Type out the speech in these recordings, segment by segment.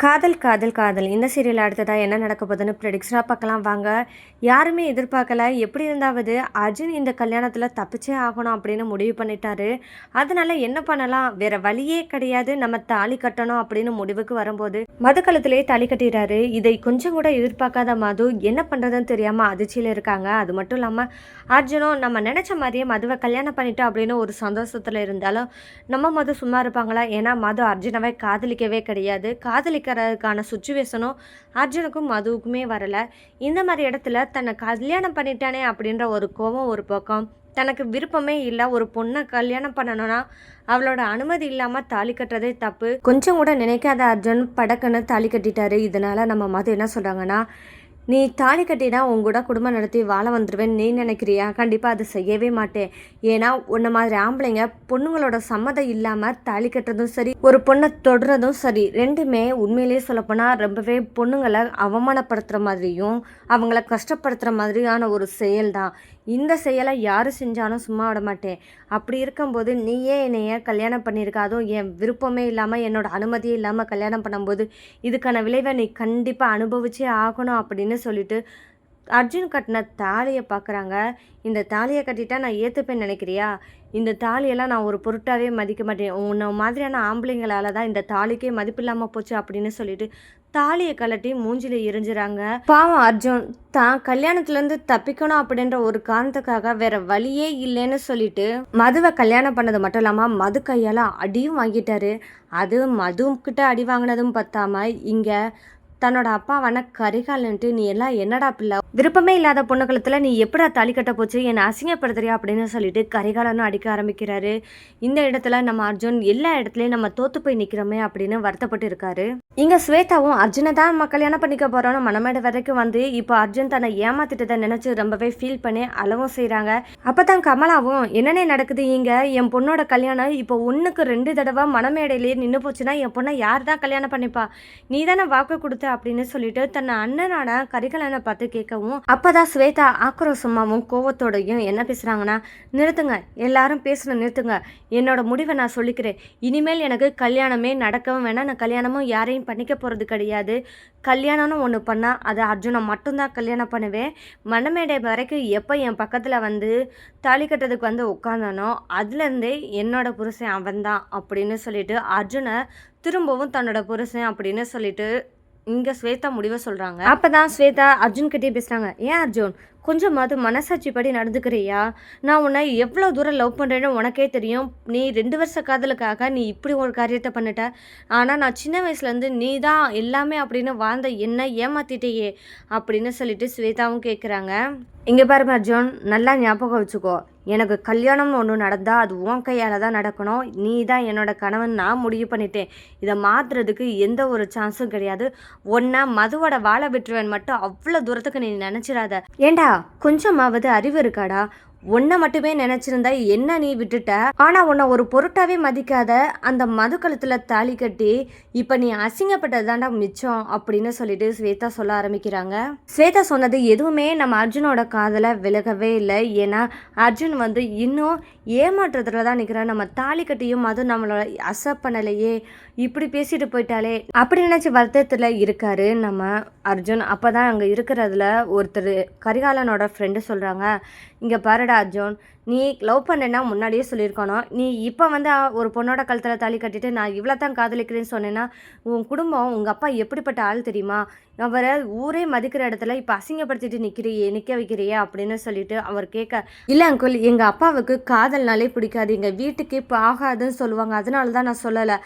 காதல் காதல் காதல் இந்த சீரியல் அடுத்ததாக என்ன நடக்க போகுதுன்னு ப்ரெடிக்ஷனாக பார்க்கலாம் வாங்க. யாருமே எதிர்பார்க்கல. எப்படி இருந்தாவது அர்ஜுன் இந்த கல்யாணத்தில் தப்பிச்சே ஆகணும் அப்படின்னு முடிவு பண்ணிட்டாரு. அதனால என்ன பண்ணலாம், வேற வழியே கிடையாது, நம்ம தாலி கட்டணும் அப்படின்னு முடிவுக்கு வரும்போது மது கழுத்திலேயே தாலி கட்டிடுறாரு. இதை கொஞ்சம் கூட எதிர்பார்க்காத மது என்ன பண்ணுறதுன்னு தெரியாமல் அதிர்ச்சியில் இருக்காங்க. அது மட்டும் இல்லாமல் அர்ஜுனும் நம்ம நினச்ச மாதிரியே மதுவை கல்யாணம் பண்ணிட்டோம் அப்படின்னு ஒரு சந்தோஷத்தில் இருந்தாலும் நம்ம மது சும்மா இருப்பாங்களா? ஏன்னா மது அர்ஜுனவை காதலிக்கவே கிடையாது. காதலிக்கிறதுக்கான சுச்சுவேஷனும் அர்ஜுனுக்கும் மதுவுக்குமே வரலை. இந்த மாதிரி இடத்துல தன்னை கல்யாணம் பண்ணிட்டானே அப்படின்ற ஒரு கோபம் ஒரு பக்கம், தனக்கு விருப்பமே இல்லை ஒரு பொண்ணை கல்யாணம் பண்ணணும்னா அவளோட அனுமதி இல்லாமல் தாலி கட்டுறதே தப்பு. கொஞ்சம் கூட நினைக்காத அர்ஜுன் படக்குன்னு தாலி கட்டிட்டாரு. இதனால் நம்ம மது என்ன சொல்கிறாங்கன்னா, நீ தாலி கட்டினா உன் கூட குடும்பம் நடத்தி வாழ வந்துடுவேன் நீ நினைக்கிறியா? கண்டிப்பாக அது செய்யவே மாட்டேன். ஏன்னா உன்ன மாதிரி ஆம்பளைங்க பொண்ணுங்களோட சம்மதம் இல்லாமல் தாலி கட்டுறதும் சரி, ஒரு பொண்ணை தொடுறதும் சரி, ரெண்டுமே உண்மையிலேயே சொல்லப்போனால் ரொம்பவே பொண்ணுங்களை அவமானப்படுத்துகிற மாதிரியும் அவங்கள கஷ்டப்படுத்துகிற மாதிரியான ஒரு செயல் தான். இந்த செயலை யார் செஞ்சாலும் சும்மா விட மாட்டேன். அப்படி இருக்கும்போது நீயே என்னைய கல்யாணம் பண்ணியிருக்க, அதுவும் என் விருப்பமே இல்லாமல் என்னோட அனுமதியே இல்லாமல் கல்யாணம் பண்ணும்போது இதுக்கான விளைவை நீ கண்டிப்பாக அனுபவிச்சே ஆகணும் அப்படின்னு சொல்லிட்டு அர்ஜுன் கட்டின தாலியை பார்க்குறாங்க. இந்த தாலியை கட்டிட்டா நான் ஏற்றுப்பேன்னு நினைக்கிறியா? இந்த தாலியெல்லாம் நான் ஒரு பொருட்டாகவே மதிக்க மாட்டேன். உன்னை மாதிரியான ஆம்பளைங்களால தான் இந்த தாலிக்கே மதிப்பில்லாமல் போச்சு அப்படின்னு சொல்லிட்டு தாலியை கலட்டி மூஞ்சில எரிஞ்சுறாங்க. பாவம் அர்ஜுன் தான் கல்யாணத்துலேருந்து தப்பிக்கணும் அப்படின்ற ஒரு காரணத்துக்காக வேற வழியே இல்லைன்னு சொல்லிட்டு மதுவை கல்யாணம் பண்ணது மட்டும் இல்லாமல் மது கையால் அடியும் வாங்கிட்டாரு. அது மதுக்கிட்ட அடி வாங்கினதும் பத்தாம இங்கே தன்னோட அப்பாவான கரிகாலன்ட்டு, நீ எல்லாம் என்னடா பிள்ளை, விருப்பமே இல்லாத பொண்ணுக்களத்தில் நீ எப்படா தாலி கட்ட போச்சு, என்னை அசிங்கப்படுத்துறியா அப்படின்னு சொல்லிட்டு கரிகாலனும் அடிக்க ஆரம்பிக்கிறாரு. இந்த இடத்துல நம்ம அர்ஜுன் எல்லா இடத்துலையும் நம்ம தோத்து போய் நிற்கிறோமே அப்படின்னு வருத்தப்பட்டு இருக்காரு. இங்கே ஸ்வேதாவும் அர்ஜுனை தான் நம்ம கல்யாணம் பண்ணிக்க போகிறோன்னு மனமேடு வரைக்கும் வந்து இப்போ அர்ஜுன் தன்னை ஏமாத்திட்டதை நினச்சி ரொம்பவே ஃபீல் பண்ணி அளவும் செய்கிறாங்க. அப்போ தான் கமலாவும் என்னென்ன நடக்குது இங்கே, என் பொண்ணோட கல்யாணம் இப்போ 1க்கு 2 தடவை மனமேடையிலேயே நின்று போச்சுன்னா என் பொண்ணை யார் தான் கல்யாணம் பண்ணிப்பா, நீ தானே வாக்கு கொடுத்த அப்படின்னு சொல்லிட்டு தன்னை அண்ணனான கரிகாலனை பார்த்து கேட்கவும், அப்பதான் ஸ்வேதா ஆக்ரோஷமாவும் கோவத்தோடையும் என்ன பேசுறாங்கன்னா, நிறுத்துங்க, எல்லாரும் பேசுன நிறுத்துங்க, என்னோட முடிவை நான் சொல்லிக்கிறேன். இனிமேல் எனக்கு கல்யாணமே நடக்கவும் வேணாம், நான் கல்யாணமும் யாரையும் பண்ணிக்க போறது கிடையாது. கல்யாணம்னு ஒன்று பண்ணால் அதை அர்ஜுனை மட்டும்தான் கல்யாணம் பண்ணுவேன். மணமேடை வரைக்கும் எப்போ என் பக்கத்தில் வந்து தாலி கட்டுறதுக்கு வந்து உட்காந்தானோ அதுலேருந்தே என்னோட புருஷன் அவன்தான் அப்படின்னு சொல்லிட்டு அர்ஜுனை திரும்பவும் தன்னோட புருஷன் அப்படின்னு சொல்லிட்டு இங்கே ஸ்வேதா முடிவை சொல்கிறாங்க. அப்போ தான் ஸ்வேதா அர்ஜுன் கிட்டே பேசுகிறாங்க. ஏன் அர்ஜுன், கொஞ்சமாவது மனசாட்சிப்படி நடந்துக்கிறியா? நான் உன்னை எவ்வளோ தூரம் லவ் பண்ணுறேன்னு உனக்கே தெரியும். நீ 2 வருஷ காதலுக்காக நீ இப்படி ஒரு காரியத்தை பண்ணிட்ட. ஆனால் நான் சின்ன வயசுலேருந்து நீ தான் எல்லாமே அப்படின்னு வாழ்ந்த என்ன ஏமாத்திட்டேயே அப்படின்னு சொல்லிட்டு ஸ்வேதாவும் கேட்குறாங்க. இங்கே பாருங்க அர்ஜுன், நல்லா ஞாபகம் வச்சுக்கோ, எனக்கு கல்யாணம்னு ஒன்று நடந்தால் அது உன் கையால் தான் நடக்கணும். நீ தான் என்னோட கணவன் நான் முடிவு பண்ணிட்டேன். இதை மாற்றுறதுக்கு எந்த ஒரு சான்ஸும் கிடையாது. ஒன்றா மதுவோட வாழ விட்டுருவேன் மட்டும் அவ்வளோ தூரத்துக்கு நீ நினச்சிடாத. ஏண்டா கொஞ்சமாவது அறிவு இருக்காடா? உன்னை மட்டுமே நினைச்சிருந்தா என்ன நீ விட்டுட்ட? ஆனா உன்னை ஒரு பொருட்டாவே மதிக்காத அந்த மது கழுத்துல தாலி கட்டி இப்ப நீ அசிங்கப்பட்டதாண்டா மிச்சம் அப்படின்னு சொல்லிட்டு ஸ்வேதா சொல்ல ஆரம்பிக்கிறாங்க. ஸ்வேதா சொன்னது எதுவுமே நம்ம அர்ஜுனோட காதல விலகவே இல்லை. ஏன்னா அர்ஜுன் வந்து இன்னும் ஏமாற்றத்துல தான் நிற்கிறான். நம்ம தாலி கட்டியும் மது நம்மளோட அக்செப்ட் பண்ணலையே, இப்படி பேசிட்டு போயிட்டாலே அப்படி நினைச்சு வருத்தத்துல இருக்காரு நம்ம அர்ஜுன். அப்பதான் அங்க இருக்கிறதுல ஒருத்தர் கரிகாலனோட ஃப்ரெண்டு சொல்றாங்க, இங்க பாருடா அர்ஜுன், நீ லவ் பண்ணேன்னா முன்னாடியே சொல்லியிருக்கணும். நீ இப்போ வந்து ஒரு பொண்ணோட கழுத்தில் தாலி கட்டிட்டு நான் இவ்வளோ தான் காதலிக்கிறேன்னு சொன்னேன்னா உன் குடும்பம் உங்கள் அப்பா எப்படிப்பட்ட ஆள் தெரியுமா? அவரை ஊரே மதிக்கிற இடத்துல இப்போ அசிங்கப்படுத்திட்டு நிற்க வைக்கிறியே அப்படின்னு சொல்லிட்டு அவர் கேட்க, இல்லை அங்குள், எங்கள் அப்பாவுக்கு காதல்னாலே பிடிக்காது, எங்கள் வீட்டுக்கு இப்போ ஆகாதுன்னு சொல்லுவாங்க, அதனால தான் நான் சொல்லலை.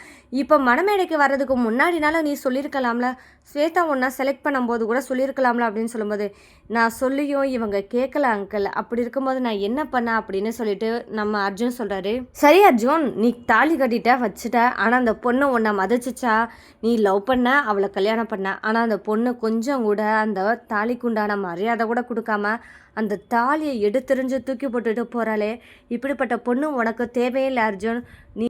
இப்போ மணமேடைக்கு வர்றதுக்கு முன்னாடினால நீ சொல்லியிருக்கலாம்ல, ஸ்வேதா ஒன்றா செலக்ட் பண்ணும்போது கூட சொல்லியிருக்கலாம்ல அப்படின்னு சொல்லும்போது, நான் சொல்லியும் இவங்க கேட்கல அங்கிள், அப்படி இருக்கும்போது நான் என்ன பண்ண அப்படின்னு சொல்லிட்டு நம்ம அர்ஜுன் சொல்கிறாரு. சரி அர்ஜுன், நீ தாலி கட்டிட்ட வச்சுட்ட, ஆனால் அந்த பொண்ணு உன்னை மதிச்சிச்சா? நீ லவ் பண்ண, அவளை கல்யாணம் பண்ண, ஆனால் அந்த பொண்ணு கொஞ்சம் கூட அந்த தாலிக்குண்டான மரியாதை கூட கொடுக்காம அந்த தாலியை எடுத்தெறிஞ்சு தூக்கி போட்டுட்டு போகிறாளே, இப்படிப்பட்ட பொண்ணு உனக்கு தேவையில்லை அர்ஜுன்.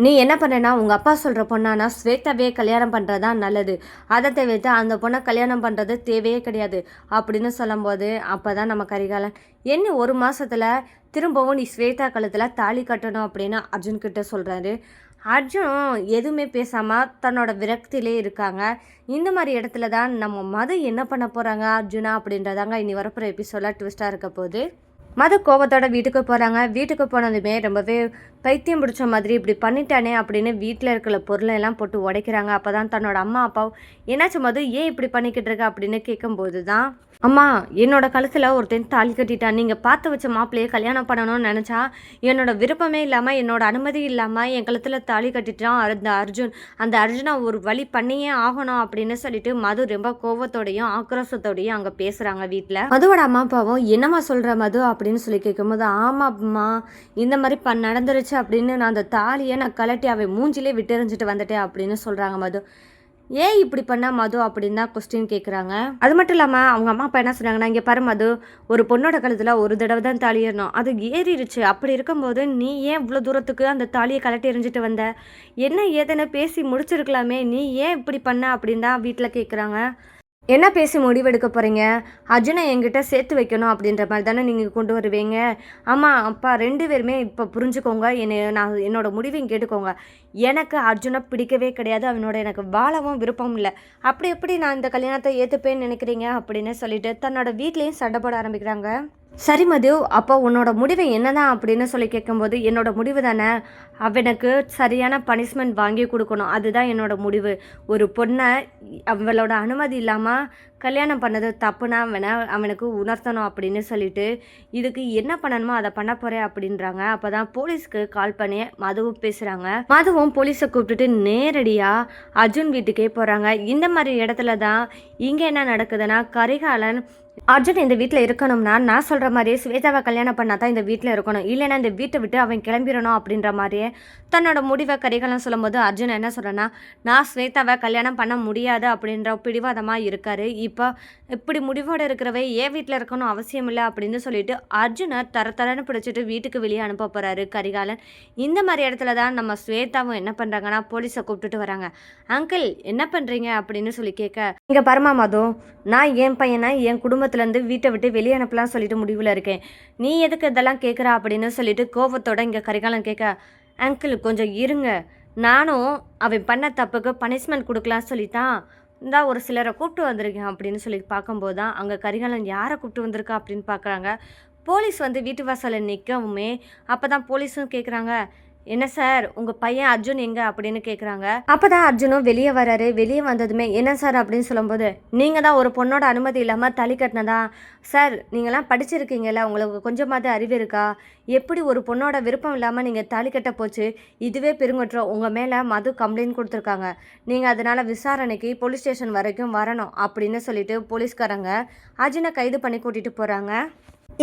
நீ என்ன பண்ணேன்னா உங்கள் அப்பா சொல்கிற பொண்ணானா ஸ்வேதாவே கல்யாணம் பண்ணுறது தான் நல்லது. அதை தவிர்த்து அந்த பொண்ணை கல்யாணம் பண்ணுறது தேவையே கிடையாது அப்படின்னு சொல்லும்போது அப்போ தான் நம்ம கரிகாலன், என்ன 1 மாதத்தில் திரும்பவும் நீ ஸ்வேதா கழுத்தில் தாலி கட்டணும் அப்படின்னு அர்ஜுன்கிட்ட சொல்கிறாரு. அர்ஜுன் எதுவுமே பேசாமல் தன்னோட விரக்தியிலே இருக்காங்க. இந்த மாதிரி இடத்துல தான் நம்ம மது என்ன பண்ண போகிறாங்க அர்ஜுனா அப்படின்றதாங்க இனி வரப்போகிற எபிசோடில் ட்விஸ்ட்டாக இருக்க போகுது. மது கோபத்தோட வீட்டுக்கு போகிறாங்க. வீட்டுக்கு போனதுமே ரொம்பவே பைத்தியம் பிடிச்ச மாதிரி இப்படி பண்ணிட்டானே அப்படின்னு வீட்டில் இருக்கிற பொருளை எல்லாம் போட்டு உடைக்கிறாங்க. அப்போ தான் தன்னோட அம்மா அப்பாவும் என்னாச்சும் மது ஏன் இப்படி பண்ணிக்கிட்டு இருக்க அப்படின்னு கேட்கும்போது தான், அம்மா என்னோட கழுத்தில் ஒருத்தன் தாலி கட்டிட்டான். நீங்கள் பார்த்து வச்ச மாப்பிள்ளையே கல்யாணம் பண்ணணும்னு நினச்சா என்னோட விருப்பமே இல்லாமல் என்னோட அனுமதி இல்லாமல் என் கழுத்தில் தாலி கட்டிட்டான் அந்த அர்ஜுன். அந்த அர்ஜுனை ஒரு வழி பண்ணியே ஆகணும் அப்படின்னு சொல்லிட்டு மது ரொம்ப கோபத்தோடையும் ஆக்ரோஷத்தோடையும் அங்கே பேசுகிறாங்க வீட்டில். மதுவோட அம்மா அப்பாவும் என்னம்மா சொல்கிற மது அப்படின்னு சொல்லி கேட்கும்போது, ஆமாம்மா இந்த மாதிரி நடந்துருச்சு அப்படின்னு நான் அந்த தாலியை நான் கலட்டி அவன் மூஞ்சிலே விட்டெறிஞ்சிட்டு வந்துட்டேன் அப்படின்னு சொல்கிறாங்க மது. ஏன் இப்படி பண்ணா மது அப்படின்னு தான் கொஸ்டின் கேட்குறாங்க. அது மட்டும் இல்லாமல் அவங்க அம்மா அப்பா என்ன சொன்னாங்கன்னா, இங்கே பாரு மது, ஒரு பொண்ணோட கழுத்தில் ஒரு தடவை தான் தாலி ஏறணும், அது ஏறிடுச்சு. அப்படி இருக்கும்போது நீ ஏன் இவ்வளோ தூரத்துக்கு அந்த தாலியை கலட்டி எறிஞ்சிட்டு வந்த? என்ன ஏதுன்னு பேசி முடிச்சிருக்கலாமே, நீ ஏன் இப்படி பண்ண அப்படின்னு தான் வீட்டில் கேட்குறாங்க. என்ன பேசி முடிவெடுக்க போகிறீங்க? அர்ஜுனை என்கிட்ட சேர்த்து வைக்கணும் அப்படின்ற மாதிரி தானே நீங்கள் கொண்டு வருவீங்க. ஆமாம் அப்பா, 2 பேருமே இப்போ புரிஞ்சுக்கோங்க. என்னோட முடிவையும் கேட்டுக்கோங்க. எனக்கு அர்ஜுனை பிடிக்கவே கிடையாது. அவனோட எனக்கு வாழவும் விருப்பம் இல்லை. அப்படி எப்படி நான் இந்த கல்யாணத்தை ஏற்றுப்பேன்னு நினைக்கிறீங்க அப்படின்னு சொல்லிட்டு தன்னோட வீட்லேயும் சண்டை போட ஆரம்பிக்கிறாங்க. சரி மது, அப்போ உன்னோட முடிவு என்னதான் அப்படின்னு சொல்லி கேட்கும்போது, என்னோட முடிவு தானே, அவனுக்கு சரியான பனிஷ்மெண்ட் வாங்கி கொடுக்கணும், அதுதான் என்னோட முடிவு. ஒரு பொண்ணை அவளோட அனுமதி இல்லாமல் கல்யாணம் பண்ணது தப்புனா அவனுக்கு உணர்த்தணும் அப்படின்னு சொல்லிட்டு இதுக்கு என்ன பண்ணணுமோ அதை பண்ண போகிறேன் அப்படின்றாங்க. அப்போ தான் போலீஸ்க்கு கால் பண்ணி மதுவும் பேசுகிறாங்க. மதுவும் போலீஸை கூப்பிட்டுட்டு நேரடியாக அர்ஜுன் வீட்டுக்கே போகிறாங்க. இந்த மாதிரி இடத்துல தான் இங்கே என்ன நடக்குதுன்னா, கரிகாலன் அர்ஜுன் இந்த வீட்டில் இருக்கணும்னா நான் சொல்கிற மாதிரியே ஸ்வேதாவை கல்யாணம் பண்ணால் தான் இந்த வீட்டில் இருக்கணும், இல்லைன்னா இந்த வீட்டை விட்டு அவன் கிளம்பிடணும் அப்படின்ற மாதிரியே தன்னோட முடிவை கரிகாலன் சொல்லும்போது அர்ஜுன் என்ன சொல்கிறேன்னா, நான் ஸ்வேதாவை கல்யாணம் பண்ண முடியாது அப்படின்ற பிடிவாதமாக இருக்கார். இப்போ இப்படி முடிவோடு இருக்கிறவை ஏன் வீட்டில் இருக்கணும் அவசியம் இல்லை அப்படின்னு சொல்லிட்டு அர்ஜுனை தரன்னு பிடிச்சிட்டு வீட்டுக்கு வெளியே அனுப்ப போகிறாரு கரிகாலன். இந்த மாதிரி இடத்துல தான் நம்ம ஸ்வேதாவும் என்ன பண்ணுறாங்கன்னா, போலீஸை கூப்பிட்டுட்டு வராங்க. அங்கிள் என்ன பண்ணுறீங்க அப்படின்னு சொல்லி கேட்க, இங்கே பரமா மது, நான் என் பையனை என் குடும்பத்துலேருந்து வீட்டை விட்டு வெளியே அனுப்பலாம் சொல்லிட்டு முடிவில் இருக்கேன், நீ எதுக்கு இதெல்லாம் கேட்குறா அப்படின்னு சொல்லிட்டு கோபத்தோட இங்கே கரிகாலன் கேட்க, அங்கிள் கொஞ்சம் இருங்க, நானும் அவன் பண்ண தப்புக்கு பனிஷ்மெண்ட் கொடுக்கலான்னு சொல்லித்தான் இந்தா ஒரு சிலரை கூப்பிட்டு வந்திருக்கேன் அப்படின்னு சொல்லி பார்க்கும்போது தான் அங்கே கரிகாலன் யாரை கூப்பிட்டு வந்திருக்கா அப்படின்னு பார்க்குறாங்க. போலீஸ் வந்து வீட்டு வாசலில் நிற்கவுமே அப்போ தான் போலீஸும் கேட்குறாங்க, என்ன சார் உங்கள் பையன் அர்ஜுன் எங்கே அப்படின்னு கேட்குறாங்க. அப்போ தான் அர்ஜுனும் வெளியே வராரு. வெளியே வந்ததுமே என்ன சார் அப்படின்னு சொல்லும்போது, நீங்கள் தான் ஒரு பொண்ணோட அனுமதி இல்லாமல் தாலி கட்டினதா? சார் நீங்களாம் படிச்சிருக்கீங்கல்ல, உங்களுக்கு கொஞ்சமாவது அறிவு இருக்கா? எப்படி ஒரு பொண்ணோட விருப்பம் இல்லாமல் நீங்கள் தாலி கட்ட போச்சு? இதுவே பெருங்குற்றம், உங்கள் மேலே மது கம்ப்ளைண்ட் கொடுத்துருக்காங்க, நீங்கள் அதனால் விசாரணைக்கு போலீஸ் ஸ்டேஷன் வரைக்கும் வரணும் அப்படின்னு சொல்லிட்டு போலீஸ்காரங்க அர்ஜுனை கைது பண்ணி கூட்டிகிட்டு போகிறாங்க.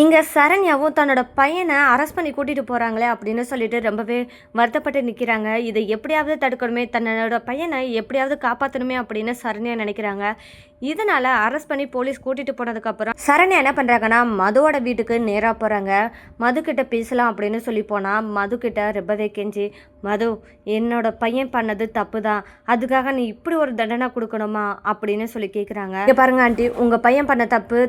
இங்கே சரண்யாவும் தன்னோட பையனை அரெஸ்ட் பண்ணி கூட்டிகிட்டு போகிறாங்களே அப்படின்னு சொல்லிட்டு ரொம்பவே வருத்தப்பட்டு நிற்கிறாங்க. இதை எப்படியாவது தடுக்கணுமே, தன்னோட பையனை எப்படியாவது காப்பாற்றணுமே அப்படின்னு சரண்யா நினைக்கிறாங்க. இதனால் அரெஸ்ட் பண்ணி போலீஸ் கூட்டிகிட்டு போனதுக்கப்புறம் சரண்யா என்ன பண்ணுறாங்கன்னா, மதுவோட வீட்டுக்கு நேராக போகிறாங்க. மதுக்கிட்ட பேசலாம் அப்படின்னு சொல்லி போனால் மதுக்கிட்ட ரொம்பவே கெஞ்சி, மது என்னோட பையன் பண்ணது தப்பு தான், அதுக்காக நீ இப்படி ஒரு தண்டனை கொடுக்கணுமா அப்படின்னு சொல்லி கேட்குறாங்க. இங்கே பாருங்க ஆண்டி, உங்கள் பையன் பண்ண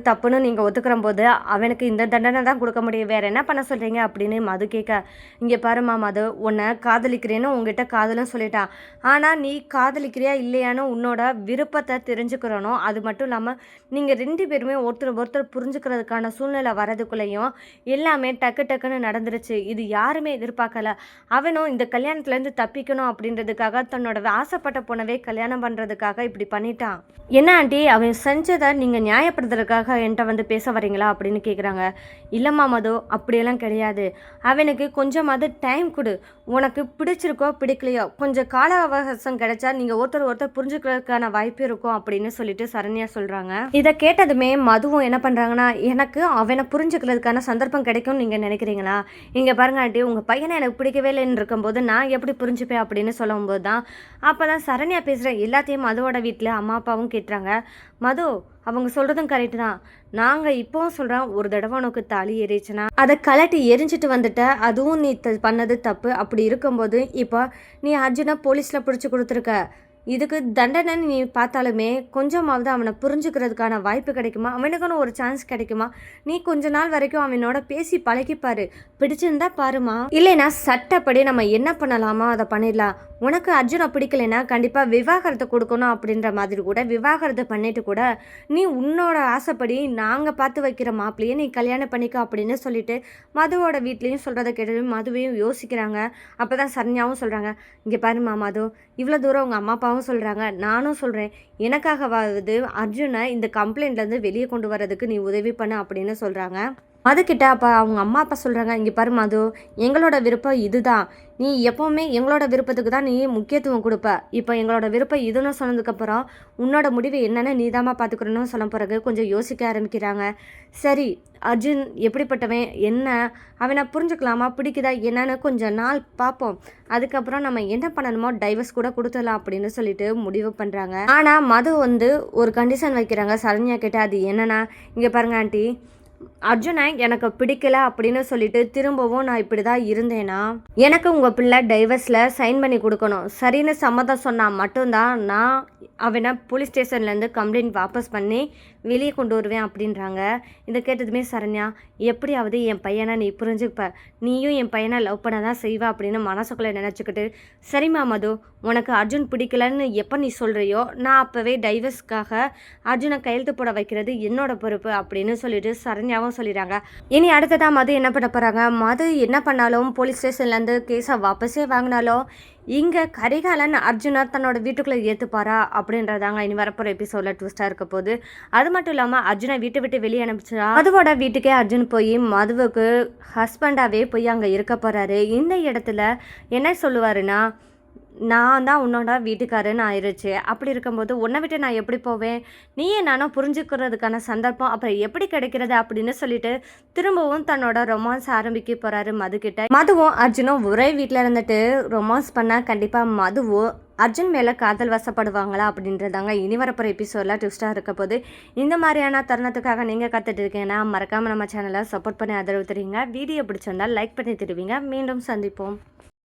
தப்புன்னு நீங்கள் ஒத்துக்கிற போது அவனுக்கு இந்த தண்டனை தான் கொடுக்க முடியும், வேறு என்ன பண்ண சொல்கிறீங்க அப்படின்னு மது கேட்க, இங்கே பாருமா மது, உன்னை காதலிக்கிறேன்னு உங்ககிட்ட காதலும் சொல்லிட்டான், ஆனால் நீ காதலிக்கிறியா இல்லையான்னு உன்னோட விருப்பத்தை தெரிஞ்சுக்கிறணும். அது மட்டும் இல்லாமல் நீங்கள் 2 பேருமே ஒருத்தர் புரிஞ்சுக்கிறதுக்கான சூழ்நிலை வரதுக்குள்ளேயும் எல்லாமே டக்குன்னு நடந்துருச்சு. இது யாருமே எதிர்பார்க்கல. அவனும் இந்த கல்யாணத்துலேருந்து தப்பிக்கணும் அப்படின்றதுக்காக தன்னோட ஆசைப்பட்ட பொண்ணவே கல்யாணம் பண்ணுறதுக்காக இப்படி பண்ணிட்டான். என்ன ஆண்டி, அவன் செஞ்சதை நீங்கள் நியாயப்படுத்துறதுக்காக என்கிட்ட வந்து பேச வரீங்களா அப்படின்னு கேட்குறாங்க. இல்லைம்மா மது, அப்படியெல்லாம் கிடையாது, அவனுக்கு கொஞ்சமாவது டைம் கொடு, உனக்கு பிடிச்சிருக்கோ பிடிக்கலையோ கொஞ்சம் கால அவகாசம் கிடைச்சா நீங்கள் ஒருத்தர் புரிஞ்சுக்கிறதுக்கான வாய்ப்பு இருக்கும் அப்படின்னு சொல்லிட்டு சரண்யா சொல்கிறாங்க. இதை கேட்டதுமே மதுவும் என்ன பண்ணுறாங்கன்னா, எனக்கு அவனை புரிஞ்சுக்கிறதுக்கான சந்தர்ப்பம் கிடைக்கும்னு நீங்கள் நினைக்கிறீங்களா? இங்கே பாருங்க ஆண்டி, உங்கள் பையனை எனக்கு பிடிக்கவே இல்லைன்னு இருக்கும்போது நான் எப்படி புரிஞ்சுப்பேன் அப்படின்னு சொல்லும்போது தான் அப்போ தான் சரண்யா பேசுகிற எல்லாத்தையும் மதுவோட வீட்டில் அம்மா அப்பாவும் கேட்டுறாங்க. மது, அவங்க சொல்கிறதும் கரெக்டு தான், நாங்கள் இப்போவும் சொல்கிறோம், ஒரு தடவை உனக்கு தாலி ஏறிச்சுன்னா அதை கலட்டி எரிஞ்சிட்டு வந்துட்ட, அதுவும் நீ பண்ணது தப்பு. அப்படி இருக்கும்போது இப்போ நீ அர்ஜுனை போலீஸில் பிடிச்சி கொடுத்துருக்க, இதுக்கு தண்டனை நீ பார்த்தாலுமே கொஞ்சமாவது அவனை புரிஞ்சுக்கிறதுக்கான வாய்ப்பு கிடைக்குமா, அவனுக்குன்னு ஒரு சான்ஸ் கிடைக்குமா, நீ கொஞ்ச நாள் வரைக்கும் அவனோட பேசி பழகிப்பாரு, பிடிச்சிருந்தா பாருமா, இல்லைன்னா சட்டப்படி நம்ம என்ன பண்ணலாமோ அதை பண்ணிடலாம். உனக்கு அர்ஜுனை பிடிக்கலைன்னா கண்டிப்பாக விவாகரத்தை கொடுக்கணும் அப்படின்ற மாதிரி கூட விவாகரத்தை பண்ணிட்டு கூட நீ உன்னோட ஆசைப்படி நாங்கள் பார்த்து வைக்கிற மாப்பிள்ளையே நீ கல்யாணம் பண்ணிக்க அப்படின்னு சொல்லிட்டு மதுவோட வீட்லேயும் சொல்கிறத கேட்டு மதுவையும் யோசிக்கிறாங்க. அப்போ தான் சரண்யாவும் சொல்கிறாங்க, இங்கே பாருமா மது, இவ்வளோ தூரம் உங்கள் அம்மா அப்பாவும் சொல்கிறாங்க, நானும் சொல்கிறேன், எனக்காகவாவது அர்ஜுனை இந்த கம்ப்ளைண்ட்லேருந்து வெளியே கொண்டு வரதுக்கு நீ உதவி பண்ணு அப்படின்னு சொல்கிறாங்க. அதுக்கிட்ட அப்போ அவங்க அம்மா அப்பா சொல்கிறாங்க, இங்கே பாரு மது, எங்களோட விருப்பம் இதுதான், நீ எப்போவுமே எங்களோட விருப்பத்துக்கு தான் நீ முக்கியத்துவம் கொடுப்ப, இப்போ எங்களோட விருப்பம் இதுன்னு சொன்னதுக்கப்புறம் உன்னோட முடிவு என்னென்னு நீதாம்மா பார்த்துக்கணும்னு சொல்ல பிறகு கொஞ்சம் யோசிக்க ஆரம்பிக்கிறாங்க. சரி, அர்ஜுன் எப்படிப்பட்டவன் என்ன, அவனை புரிஞ்சுக்கலாமா, பிடிக்குதா என்னன்னு கொஞ்சம் நாள் பார்ப்போம், அதுக்கப்புறம் நம்ம என்ன பண்ணணுமோ டைவர்ஸ் கூட கொடுத்துடலாம் அப்படின்னு சொல்லிட்டு முடிவு பண்ணுறாங்க. ஆனால் மது ஒரு கண்டிஷன் வைக்கிறாங்க சரண்யா கிட்ட. அது என்னன்னா, இங்கே பாருங்க ஆண்டி, அர்ஜுனை எனக்கு பிடிக்கல அப்படின்னு சொல்லிட்டு திரும்பவும் நான் இப்படி தான் இருந்தேன்னா எனக்கு உங்கள் பிள்ளை டைவர்ஸில் சைன் பண்ணி கொடுக்கணும், சரின்னு சம்மதம் சொன்னால் மட்டும்தான் நான் அவனை போலீஸ் ஸ்டேஷன்லேருந்து கம்ப்ளைண்ட் வாபஸ் பண்ணி வெளியே கொண்டு வருவேன் அப்படின்றாங்க. இதை கேட்டதுமே சரண்யா, எப்படியாவது என் பையனை நீ புரிஞ்சுப்ப, நீயும் என் பையனை லவ் பண்ண தான் செய்வா அப்படின்னு மனசுக்குள்ளே நினச்சிக்கிட்டு, சரிம்மா மது, உனக்கு அர்ஜுன் பிடிக்கலன்னு எப்போ நீ சொல்கிறியோ நான் அப்போவே டைவர்ஸ்க்காக அர்ஜுனை கையெழுத்து போட வைக்கிறது என்னோட பொறுப்பு அப்படின்னு சொல்லிட்டு சரண்யாவும் சொல்லிடுறாங்க. இனி அடுத்ததான் மது என்ன பண்ண போகிறாங்க, மது என்ன பண்ணாலும் போலீஸ் ஸ்டேஷன்லேருந்து கேஸை வாபஸே வாங்கினாலும் இங்கே கரிகாலன் அர்ஜுனா தன்னோட வீட்டுக்குள்ளே ஏற்றுப்பாரா அப்படின்றதாங்க இனி வரப்போகிற எபிசோடில் ட்விஸ்ட்டாக இருக்க போது. அது மட்டும் இல்லாமல் அர்ஜுனை விட்டு வெளியே அனுப்பிச்சா மதுவோட வீட்டுக்கே அர்ஜுன் போய் மதுவுக்கு ஹஸ்பண்டாகவே போய் அங்கே இருக்க போகிறாரு. இந்த இடத்துல என்ன சொல்லுவாருன்னா, நான் தான் உன்னோட வீட்டுக்காரன்னு ஆயிடுச்சு, அப்படி இருக்கும்போது உன்னை விட்டு நான் எப்படி போவேன், நீயே நானும் புரிஞ்சுக்கிறதுக்கான சந்தர்ப்பம் அப்புறம் எப்படி கிடைக்கிறது அப்படின்னு சொல்லிட்டு திரும்பவும் தன்னோட ரொமான்ஸ் ஆரம்பிக்க போகிறாரு மதுக்கிட்ட. மதுவும் அர்ஜுனும் ஒரே வீட்டில் இருந்துட்டு ரொமான்ஸ் பண்ணால் கண்டிப்பாக மதுவும் அர்ஜுன் மேலே காதல் வசப்படுவாங்களா அப்படின்றதாங்க இனி வரப்போகிற எபிசோடில் ட்விஸ்ட்டாக இருக்க போது. இந்த மாதிரியான தருணத்துக்காக நீங்கள் கற்றுட்டு இருக்கீங்கன்னா மறக்காமல் நம்ம சேனலை சப்போர்ட் பண்ணி ஆதரவு தருவீங்க. வீடியோ பிடிச்சிருந்தால் லைக் பண்ணி தருவீங்க. மீண்டும் சந்திப்போம்.